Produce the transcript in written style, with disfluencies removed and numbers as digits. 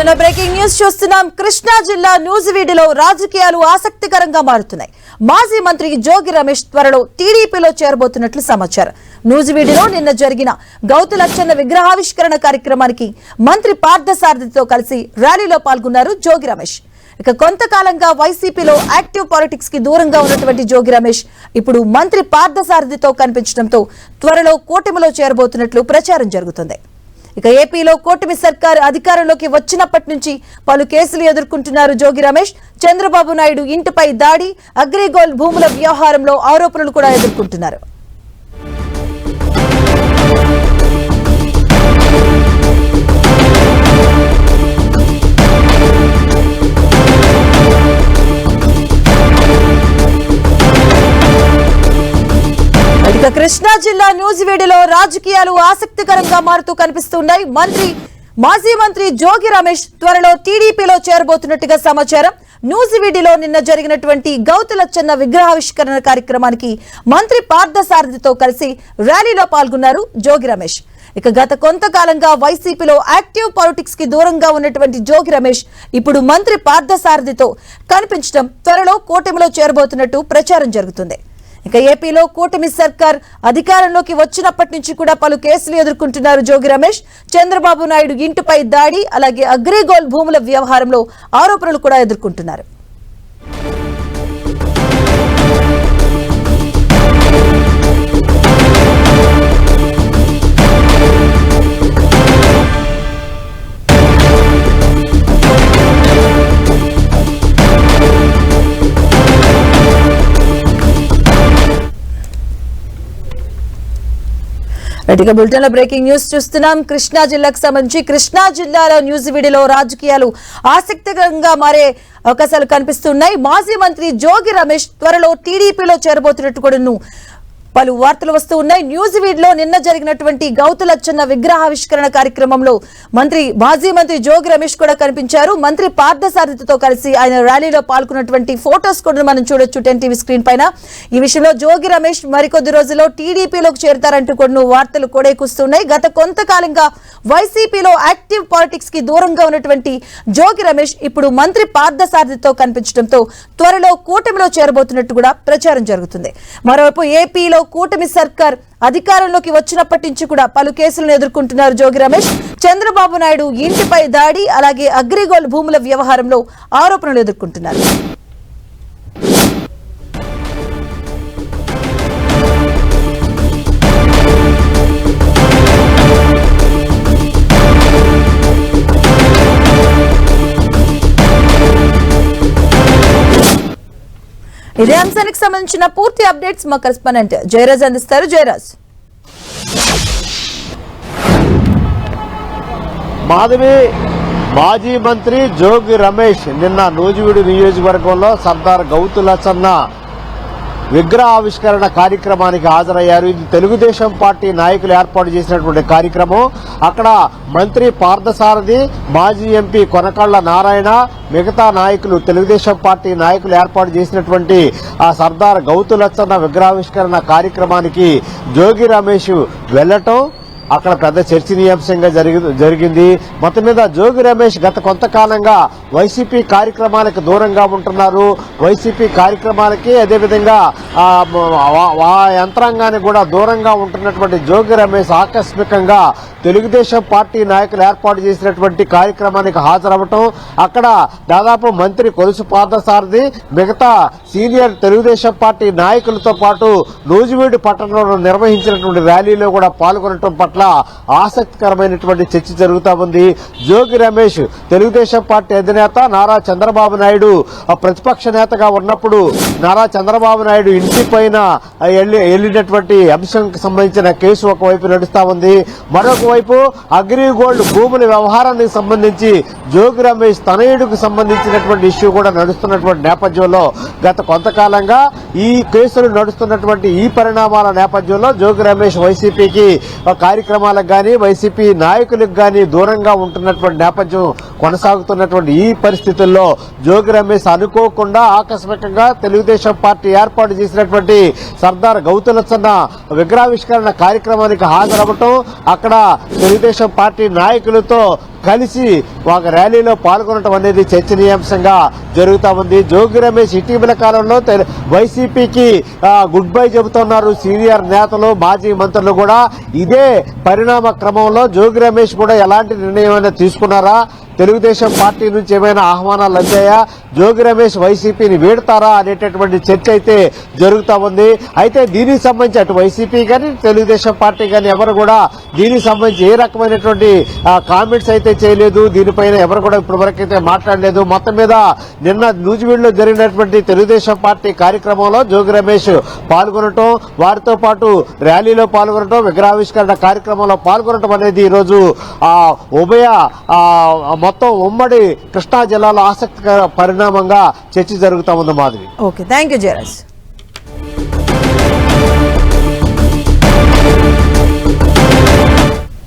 Bulletin breaking news చూస్తున్నాం. కృష్ణా జిల్లా నూజివీడులో రాజకీయాలు ఆసక్తికరంగా మారుతున్నాయి. మాజీ మంత్రి జోగి రమేష్ త్వరలో టీడీపీలో చేరబోతున్నట్లు సమాచారం. నూజివీడులో నిన్న జరిగిన గౌతులచ్చన్న విగ్రహావిష్కరణ కార్యక్రమానికి మంత్రి పార్థసారథితో కలిసి ర్యాలీలో పాల్గొన్నారు జోగి రమేష్. ఇక కొంతకాలంగా వైసీపీలో యాక్టివ్ పాలిటిక్స్ కి దూరంగా ఉన్నటువంటి జోగి రమేష్ ఇప్పుడు మంత్రి పార్థసారథితో కనిపించడంతో త్వరలో కూటమిలో చేరబోతున్నట్లు ప్రచారం జరుగుతుంది. ఇక ఏపీలో కూటమి సర్కార్ అధికారంలోకి వచ్చినప్పటి నుంచి పలు కేసులు ఎదుర్కొంటున్నారు జోగి రమేష్. చంద్రబాబు నాయుడు ఇంటిపై దాడి, అగ్రిగోల్డ్ భూముల వ్యవహారంలో ఆరోపణలు కూడా ఎదుర్కొంటున్నారు. ఇక కృష్ణా జిల్లా నూజివీడులో రాజకీయాలు ఆసక్తికరంగా మారుతూ కనిపిస్తున్నాయి. మాజీ మంత్రి జోగి రమేష్ త్వరలో టీడీపీలో చేరబోతున్నట్టుగా సమాచారం. నూజివీడులో నిన్న జరిగినటువంటి గౌతులచ్చన్న విగ్రహావిష్కరణ కార్యక్రమానికి మంత్రి పార్థసారథితో కలిసి ర్యాలీలో పాల్గొన్నారు జోగి రమేష్. ఇక గత కొంతకాలంగా వైసీపీలో యాక్టివ్ పాలిటిక్స్ కి దూరంగా ఉన్నటువంటి జోగి రమేష్ ఇప్పుడు మంత్రి పార్థసారథితో కనిపించడం త్వరలో కూటమిలో చేరబోతున్నట్టు ప్రచారం జరుగుతుంది. ఇక ఏపీలో కూటమి సర్కార్ అధికారంలోకి వచ్చినప్పటి నుంచి కూడా పలు కేసులు ఎదుర్కొంటున్నారు జోగి రమేష్. చంద్రబాబు నాయుడు ఇంటిపై దాడి, అలాగే అగ్రిగోల్డ్ భూముల వ్యవహారంలో ఆరోపణలు కూడా ఎదుర్కొంటున్నారు. బులెటిన్ లో బ్రేకింగ్ న్యూస్ చూస్తున్నాం. కృష్ణా జిల్లాకు సంబంధించి కృష్ణా జిల్లాలో నూజివీడులో రాజకీయాలు ఆసక్తికరంగా మారే అవకాశాలు కనిపిస్తున్నాయి. మాజీ మంత్రి జోగి రమేష్ త్వరలో టీడీపీలో చేరబోతున్నట్టు కూడా పలు వార్తలు వస్తూ ఉన్నాయి. నూజివీడులో నిన్న జరిగినటువంటి గౌతులచ్చన్న విగ్రహావిష్కరణ కార్యక్రమంలో మాజీ మంత్రి జోగి రమేష్ కూడా కనిపించారు. మంత్రి పార్థసారథితో కలిసి ఆయన ర్యాలీలో పాల్గొన్నటువంటి ఫోటోస్ కూడా మనం చూడొచ్చు 10 టీవీ స్క్రీన్ పైన. ఈ విషయంలో జోగి రమేష్ మరికొద్ది రోజుల్లో టీడీపీలోకి చేరతారంటూ కొన్ని వార్తలు కూడా ఎక్కుస్తున్నాయి. గత కొంతకాలంగా వైసీపీలో యాక్టివ్ పాలిటిక్స్ కి దూరంగా ఉన్నటువంటి జోగి రమేష్ ఇప్పుడు మంత్రి పార్థసారథితో కనిపించడంతో త్వరలో కూటమిలో చేరబోతున్నట్టు కూడా ప్రచారం జరుగుతుంది. మరోవైపు ఏపీలో కూటమి సర్కార్ అధికారంలోకి వచ్చినప్పటి నుంచి కూడా పలు కేసులను ఎదుర్కొంటున్నారు జోగి రమేష్. చంద్రబాబు నాయుడు ఇంటిపై దాడి, అలాగే అగ్రిగోల్డ్ భూముల వ్యవహారంలో ఆరోపణలు ఎదుర్కొంటున్నారు. ఇదే అంశానికి సంబంధించిన పూర్తి అప్డేట్స్ మా కరెస్పాండెంట్ జయరాజ్ అందిస్తారు. జయరాజ్. మాజీ మంత్రి జోగి రమేష్ నిన్న నూజివీడు నియోజకవర్గంలో సర్దార్ గౌతులచ్చన్న విగ్రహావిష్కరణ కార్యక్రమానికి హాజరయ్యారు. ఇది తెలుగుదేశం పార్టీ నాయకులు ఏర్పాటు చేసినటువంటి కార్యక్రమం. అక్కడ మంత్రి పార్థసారథి, మాజీ ఎంపీ కొనకళ్ళ నారాయణ, మిగతా నాయకులు తెలుగుదేశం పార్టీ నాయకులు ఏర్పాటు చేసినటువంటి ఆ సర్దార్ గౌతులచ్చన్న విగ్రహావిష్కరణ కార్యక్రమానికి జోగి రమేష్ వెళ్లటం అక్కడ పెద్ద చర్చనీయాంశంగా జరిగింది. మొత్తం మీద జోగి రమేష్ గత కొంతకాలంగా వైసీపీ కార్యక్రమాలకు దూరంగా ఉంటున్నారు. వైసీపీ కార్యక్రమాలకి అదేవిధంగా ఆ యంత్రాంగానికి కూడా దూరంగా ఉంటున్నటువంటి జోగి రమేష్ ఆకస్మికంగా తెలుగుదేశం పార్టీ నాయకులు ఏర్పాటు చేసినటువంటి కార్యక్రమానికి హాజరవటం, అక్కడ దాదాపు మంత్రి కొలుసు పార్థసారథి, మిగతా సీనియర్ తెలుగుదేశం పార్టీ నాయకులతో పాటు నూజివీడు పట్టణంలో నిర్వహించినటువంటి ర్యాలీలో కూడా పాల్గొనడం పట్ల ఆసక్తికరమైనటువంటి చర్చ జరుగుతూ ఉంది. జోగి రమేష్ తెలుగుదేశం పార్టీ అధినేత నారా చంద్రబాబు నాయుడు ప్రతిపక్ష నేతగా ఉన్నప్పుడు నారా చంద్రబాబు నాయుడు ఇంటి పైన వెళ్లినటువంటి అంశంకి సంబంధించిన కేసు ఒకవైపు నడుస్తా ఉంది. మరొక వైపు అగ్రిగోల్డ్ భూముల వ్యవహారానికి సంబంధించి జోగి రమేష్ తనయుడికి సంబంధించినటువంటి ఇష్యూ కూడా నడుస్తున్నటువంటి నేపథ్యంలో గత కొంతకాలంగా ఈ కేసులు నడుస్తున్నటువంటి ఈ పరిణామాల నేపథ్యంలో జోగి రమేష్ వైసీపీకి కార్యక్రమాలకు గాని వైసీపీ నాయకులకు గాని దూరంగా ఉంటున్నటువంటి నేపథ్యం కొనసాగుతున్నటువంటి ఈ పరిస్థితుల్లో జోగి రమేష్ అనుకోకుండా ఆకస్మికంగా తెలుగుదేశం పార్టీ ఏర్పాటు చేసినటువంటి సర్దార్ గౌతులచ్చన్న విగ్రహావిష్కరణ కార్యక్రమానికి హాజరవటం, అక్కడ తెలుగుదేశం పార్టీ నాయకులతో కలిసి ఒక ర్యాలీలో పాల్గొనడం అనేది చర్చనీయాంశంగా జరుగుతా ఉంది. జోగి రమేష్ ఇటీవల కాలంలో వైసీపీకి గుడ్ బై చెబుతున్నారు సీనియర్ నేతలు, మాజీ మంత్రులు కూడా. ఇదే పరిణామ క్రమంలో జోగి రమేష్ కూడా ఎలాంటి నిర్ణయం తీసుకున్నారా, తెలుగుదేశం పార్టీ నుంచి ఏమైనా ఆహ్వానాలు అందాయా, జోగి రమేష్ వైసీపీని వీడతారా అనేటటువంటి చర్చ అయితే జరుగుతా ఉంది. అయితే దీనికి సంబంధించి అటు వైసీపీ కానీ తెలుగుదేశం పార్టీ కానీ ఎవరు కూడా దీనికి సంబంధించి ఏ రకమైనటువంటి కామెంట్స్ అయితే చేయలేదు. దీనిపైన ఎవరు కూడా ఇప్పటి వరకు అయితే మాట్లాడలేదు. మొత్తం మీద నిన్న నూజివీడులో జరిగినటువంటి తెలుగుదేశం పార్టీ కార్యక్రమంలో జోగి రమేష్ పాల్గొనటం, వారితో పాటు ర్యాలీలో పాల్గొనటం, విగ్రహావిష్కరణ కార్యక్రమంలో పాల్గొనటం అనేది ఈరోజు ఉభయ మొత్తం ఉమ్మడి కృష్ణా జిల్లాలో ఆసక్తికర పరిణామంగా చర్చ జరుగుతా ఉంది. Madhavi. Okay, thank you Jayaraj.